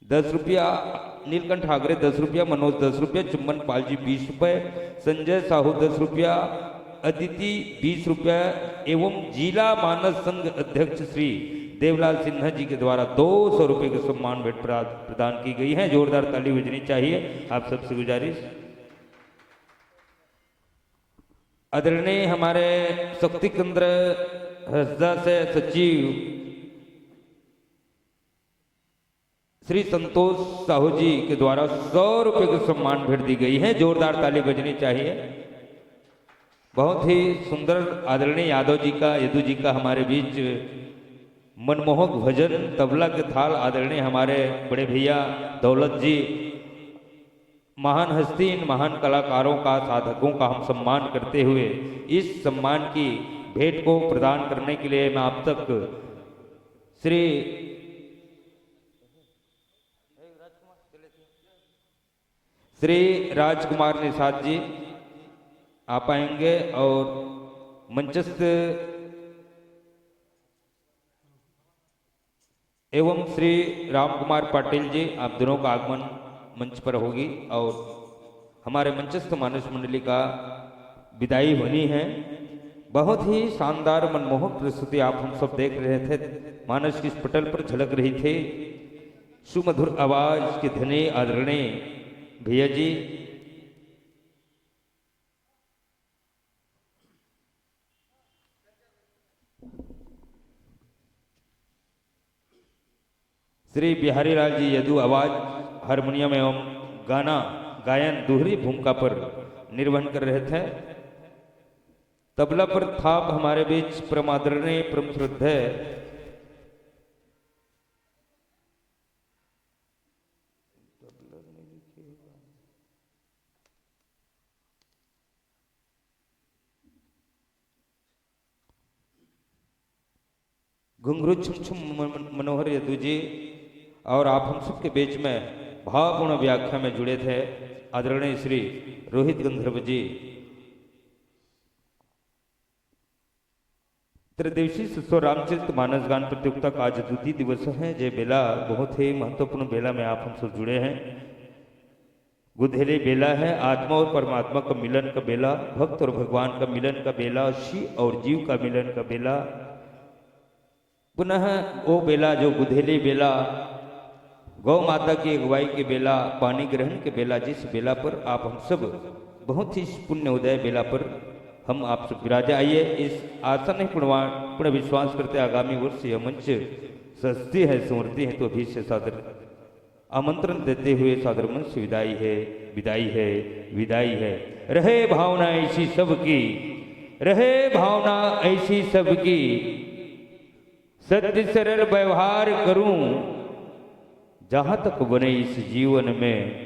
10 रुपया, नीलकंठ आगरे 10 रुपया, मनोज 10 रुपया, चुम्बन पाल जी 20 रुपये, संजय साहू 10 रुपया, अदिति 20 रुपया एवं जिला मानस संघ अध्यक्ष श्री देवलाल सिन्हा जी के द्वारा 200 रुपये के सम्मान भेंट प्रदान की गई है। जोरदार ताली बजनी चाहिए आप सबसे गुजारिश। आदरणीय हमारे शक्ति केंद्र हसदा से सचिव श्री संतोष साहू जी के द्वारा 100 रुपये के सम्मान भेंट दी गई है। जोरदार ताली बजनी चाहिए। बहुत ही सुंदर आदरणीय यादव जी का, यदु जी का हमारे बीच मनमोहक भजन तबला के थाल आदरणीय हमारे बड़े भैया दौलत जी, महान हस्ती इन महान कलाकारों का, साधकों का हम सम्मान करते हुए इस सम्मान की भेंट को प्रदान करने के लिए मैं आप तक श्री राजकुमार निषाद जी आप आएंगे और मंचस्थ एवं श्री राम कुमार पाटिल जी, आप दोनों का आगमन मंच पर होगी और हमारे मंचस्थ मानस मंडली का विदाई होनी है। बहुत ही शानदार मनमोहक प्रस्तुति आप हम सब देख रहे थे, मानस की इस पटल पर झलक रही थी। सुमधुर आवाज के धनी आदरणीय भैया जी, श्री बिहारी लाल जी यदु आवाज हारमोनियम एवं गाना गायन दोहरी भूमिका पर निर्वहन कर रहे थे। तबला पर थाप हमारे बीच परमादरणीय परम श्रद्धेय घुंघरू छुम छुम मनोहर यदु जी, और आप हम सबके बीच में भावपूर्ण व्याख्या में जुड़े थे आदरणीय श्री रोहित गंधर्व जी। त्रिदिवसीय सुस्व रामचरित मानस गान प्रतियोगिता का आज द्वितीय दिवस है। ये बेला बहुत ही महत्वपूर्ण बेला में आप हम सब जुड़े हैं। गुधेली बेला है, आत्मा और परमात्मा का मिलन का बेला, भक्त और भगवान का मिलन का बेला, शिव और जीव का मिलन का बेला। पुनः वो बेला जो गुधेली बेला, गौ माता की अगुवाई के बेला, पानी ग्रहण के बेला, जिस बेला पर आप हम सब बहुत ही पुण्य उदय बेला पर हम आप सब विराजे। आइए इस आशा नहीं पूर्ण विश्वास करते आगामी वर्ष यह मंच सस्ती है, स्मृति है, तो भी से सादर आमंत्रण देते हुए सादर मन से विदाई है, विदाई है, विदाई है। रहे भावना ऐसी सबकी, रहे भावना ऐसी सबकी, सत्य सरल व्यवहार करूं, जहां तक बने इस जीवन में